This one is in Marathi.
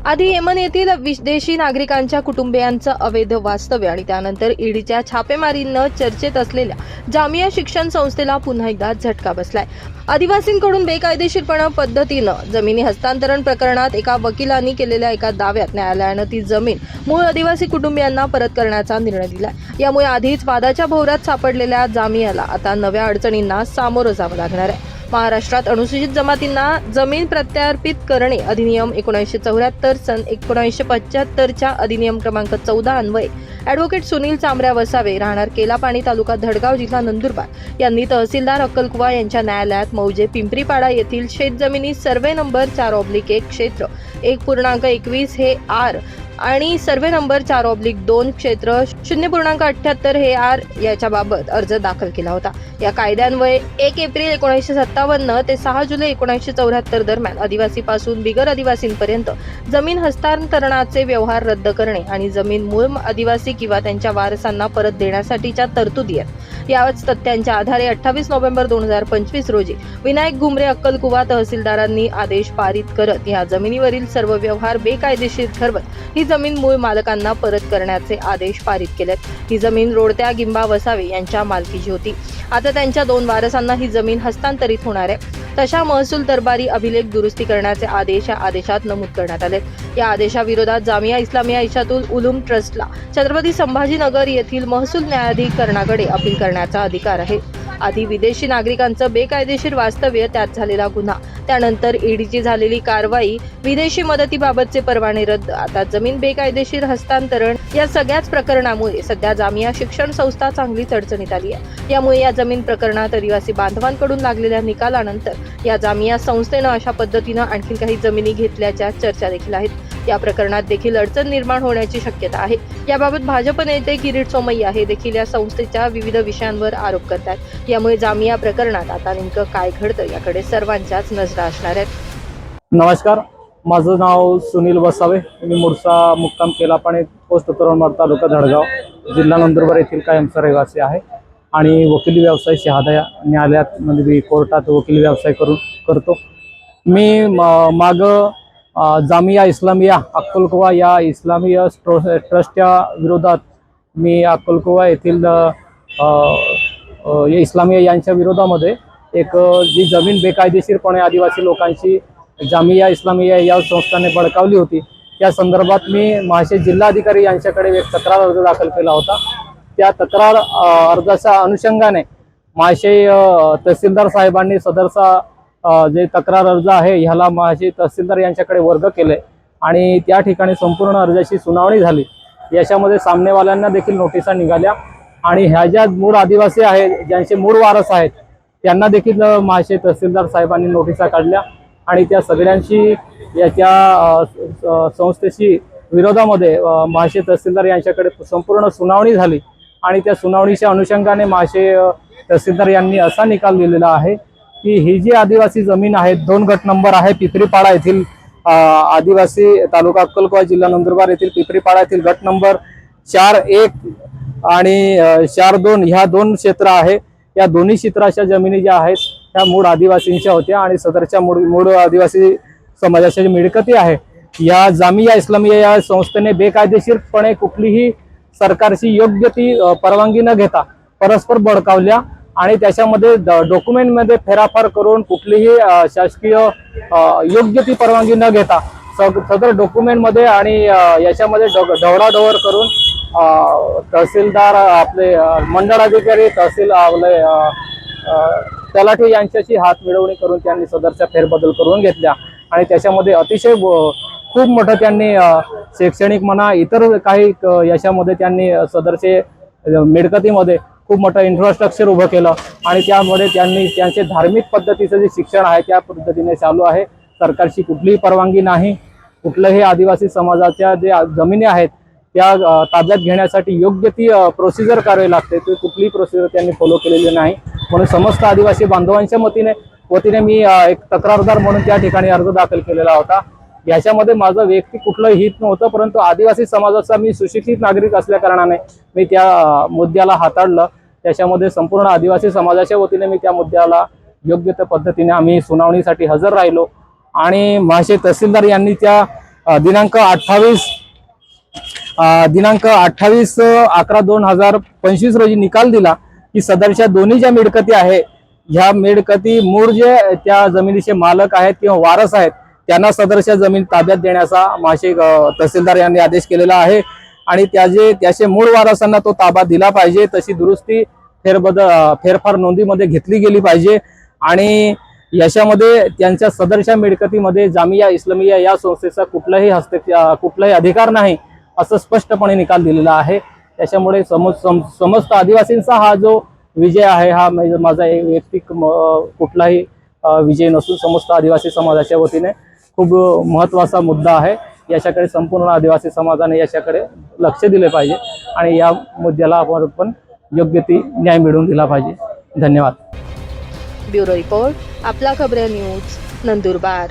आधी येमन येथील विदेशी नागरिकांच्या कुटुंबियांचं अवैध वास्तव्य आणि त्यानंतर ईडीच्या छापेमारीनं चर्चेत असलेल्या जामिया शिक्षण संस्थेला पुन्हा एकदा झटका बसलाय। आदिवासींकडून बेकायदेशीरपणे पद्धतीनं जमिनी हस्तांतरण प्रकरणात एका वकिलांनी केलेल्या एका दाव्यात न्यायालयानं ती जमीन मूळ आदिवासी कुटुंबियांना परत करण्याचा निर्णय दिलाय। यामुळे आधीच वादाच्या भोवऱ्यात सापडलेल्या जामियाला आता नव्या अडचणींना सामोरं जावं लागणार आहे। महाराष्ट्रात अनुसूचित जमातींना जमीन प्रत्यार्पित करणे अधिनियम 1974 सन 1975च्या अधिनियम क्रमांक 14 अन्वये ॲडव्होकेट सुनील चामऱ्या वसावे राहणार केलापाणी तालुका धडगाव जिल्हा नंदुरबार यांनी तहसीलदार अक्कलकुवा यांच्या न्यायालयात मौजे पिंपरीपाडा येथील शेतजमिनी सर्वे नंबर 4/1 क्षेत्र 1.21 हे आर आणि सर्वे नंबर 4/2 क्षेत्र 0.78 हे आर याच्याबाबत अर्ज दाखल केला होता। या कायद्यान्वये 1 एप्रिल 1957 ते 6 जुलै 1974 दरम्यान आदिवासीपासून बिगर आदिवासींपर्यंत जमीन हस्तांतरणाचे व्यवहार रद्द करणे आणि जमीन मूळ आदिवासी किंवा त्यांच्या वारसांना परत देण्यासाठीच्या तरतुदी आहेत। याच तथ्यांच्या आधारे 28 नोव्हेंबर 2025 रोजी विनायक घुमरे अक्कलकुवा तहसीलदारांनी आदेश पारित करत या जमिनीवरील सर्व व्यवहार बेकायदेशीर ठरवत ही जमीन मूळ मालकांना परत करण्याचे आदेश पारित केलेत। ही जमीन रोडत्या गिंबा वसावे यांच्या मालकीची होती। आता त्यांच्या 2 वारसांना ही जमीन हस्तांतरित होणार आहे। तशा महसूल दरबारी अभिलेख दुरुस्ती करण्याचे आदेश या आदेशात नमूद करण्यात आले। या आदेशाविरोधात जामिया इस्लामिया इशातुल उलूम ट्रस्टला छत्रपती संभाजीनगर येथील महसूल न्यायाधिकरणाकडे अपील करण्याचा अधिकार आहे। आधी विदेशी नागरिकांचं बेकायदेशीर वास्तव्य, त्यात झालेला गुन्हा, त्यानंतर ईडीची झालेली कारवाई, विदेशी मदतीबाबतचे परवाने रद्द, आता जमीन बेकायदेशीर हस्तांतरण या सगळ्याच प्रकरणामुळे सध्या जामिया शिक्षण संस्था चांगलीच अडचणीत आली आहे। यामुळे या जमीन प्रकरणात आदिवासी बांधवांकडून लागलेल्या निकालानंतर या जामिया संस्थेनं अशा पद्धतीनं आणखी काही जमिनी घेतल्याच्या चर्चा देखील आहेत। या प्रकरणात देखील अडचण निर्माण होण्याची शक्यता आहे। याबाबत भाजप नेते किरीट सोमय्या हे देखील या संस्थेच्या विविध विषयांवर आरोप करतात। यामुळे जामिया प्रकरणात आता नेमकं काय घडतं याकडे सर्वांच्याच नजरा असणार आहेत। नमस्कार, माझं नाव सुनील वसावे। मी मूळचा मुक्काम केलापाणी पोस्ट तोरणमाळ तालुका धडगाव जिल्हा नंदुरबार येथील कायमचा रहिवासी आहे आणि वकिली व्यवसाय शहादा न्यायालयात म्हणजे कोर्टात वकिली व्यवसाय करतो। मी जामिया इस्लामिया अक्कलकुवा या इस्लामिया ट्रस्टच्या विरोधात मी अक्कलकुवा येथील इस्लामिया यांच्या विरोधामध्ये एक जी जमीन बेकायदेशीरपणे आदिवासी लोकांची जामिया इस्लामिया या संस्थाने बळकावली होती, त्या संदर्भात मी महाशय जिल्हाधिकारी यांच्याकडे एक तक्रार अर्ज दाखल केला होता। त्या तक्रार अर्जाच्या अनुषंगाने महाशय तहसीलदार साहेबांनी सदरचा जे तक्रार अर्ज आहे ह्याला महाशय तहसीलदार यांच्याकडे वर्ग केले आणि त्या ठिकाणी संपूर्ण अर्जाची सुनावणी झाली। याच्यामध्ये सामनेवाल्यांना देखील नोटिसा निघाल्या आणि ह्या ज्या मूळ आदिवासी आहेत, ज्यांचे मूळ वारस आहेत, त्यांना देखील महाशय तहसीलदार साहेबांनी नोटिसा काढल्या आणि त्या सगळ्यांची याच्या संस्थेशी विरोधामध्ये महाशय तहसीलदार यांच्याकडे संपूर्ण सुनावणी झाली आणि त्या सुनावणीच्या अनुषंगाने महाशय तहसीलदार यांनी असा निकाल दिलेला आहे की ही जी आदिवासी जमीन आहे, 2 गट नंबर आहे पिपरीपाडा येथील आदिवासी तालुका अक्कलकुवा जिल्हा नंदुरबार येथील पिपरीपाडा येथील गट नंबर 4/1 आणि 4/2 ह्या 2 क्षेत्र आहे। या दोन्ही क्षेत्राच्या जमिनी ज्या आहेत त्या मूळ आदिवासींच्या होत्या आणि सदरच्या मूळ आदिवासी समाजाच्या मिळकती आहे। या जामिया इस्लामिया या संस्थेने बेकायदेशीरपणे कुठलीही सरकारची योग्य ती परवानगी न घेता परस्पर बळकावल्या आणि त्याच्यामध्ये डॉक्युमेंटमध्ये फेराफार करून कुठलीही शासकीय योग्य ती परवानगी न घेता सदर डॉक्युमेंटमध्ये आणि याच्यामध्ये ढवळाढवळ करून तहसीलदार आपले मंडळाधिकारी तहसील आपले तलाठी यांच्याशी हात मिळवणी करून त्यांनी सदरचा फेरबदल करून घेतल्या आणि त्याच्यामध्ये अतिशय खूप मोठं त्यांनी शैक्षणिक म्हणा इतर काही याच्यामध्ये त्यांनी सदरचे मिळकतीमध्ये खूप मोठं इन्फ्रास्ट्रक्चर उभं केलं आणि त्यामध्ये त्यांनी त्यांचे धार्मिक पद्धतीचं जे शिक्षण आहे त्या पद्धतीने चालू आहे। सरकारची कुठलीही परवानगी नाही। कुठल्याही आदिवासी समाजाच्या जे जमिनी आहेत त्या ताब्यात घेण्यासाठी योग्य ती प्रोसिजर करावी लागते, ती कुठलीही प्रोसिजर त्यांनी फॉलो केलेली नाही। म्हणून समस्त आदिवासी बांधवांच्या वतीने मी एक तक्रारदार म्हणून त्या ठिकाणी अर्ज दाखल केलेला होता। याच्यामध्ये माझं वैयक्तिक कुठलं हित नव्हतं, परंतु आदिवासी समाजाचा मी सुशिक्षित नागरिक असल्या कारणाने मी त्या मुद्द्याला हाताळलं। त्याच्यामध्ये संपूर्ण आदिवासी समाजाच्या वतीने मी त्या मुद्द्याला योग्य त्या पद्धतीने आम्ही सुनावणीसाठी हजर राहिलो आणि महाशय तहसीलदार यांनी त्या दिनांक 28/11/2025 रोजी निकाल दिला की सदरच्या दोन्ही ज्या मिळकती आहे, ह्या मिळकती मूळ जे त्या जमिनीचे मालक आहेत किंवा वारस आहेत त्यांना सदरच्या जमीन ताब्यात देण्याचा माशे तहसीलदार यांनी आदेश केलेला आहे आणि त्याचे मूळ वारसांना तो ताबा दिला पाहिजे। तशी दुरुस्ती फेरफार नोंदीमध्ये घेतली गेली पाहिजे आणि याच्यामध्ये त्यांच्या सदरच्या मिळकतीमध्ये जामिया इस्लामिया या संस्थेचा कुठलाही अधिकार नाही असं स्पष्टपणे निकाल दिलेला आहे। त्याच्यामुळे समस्त आदिवासींचा हा जो विजय आहे हा माझा वैयक्तिक कुठलाही विजय नसून समस्त आदिवासी समाजाच्या वतीने खूप महत्त्वाचा मुद्दा आहे। याच्याकडे संपूर्ण आदिवासी समाजाने याच्याकडे लक्ष दिले पाहिजे आणि या मुद्द्याला आपण योग्य ती न्याय मिळवून दिला पाहिजे। धन्यवाद। ब्युरो रिपोर्ट, आपला खबऱ्या न्यूज, नंदुरबार।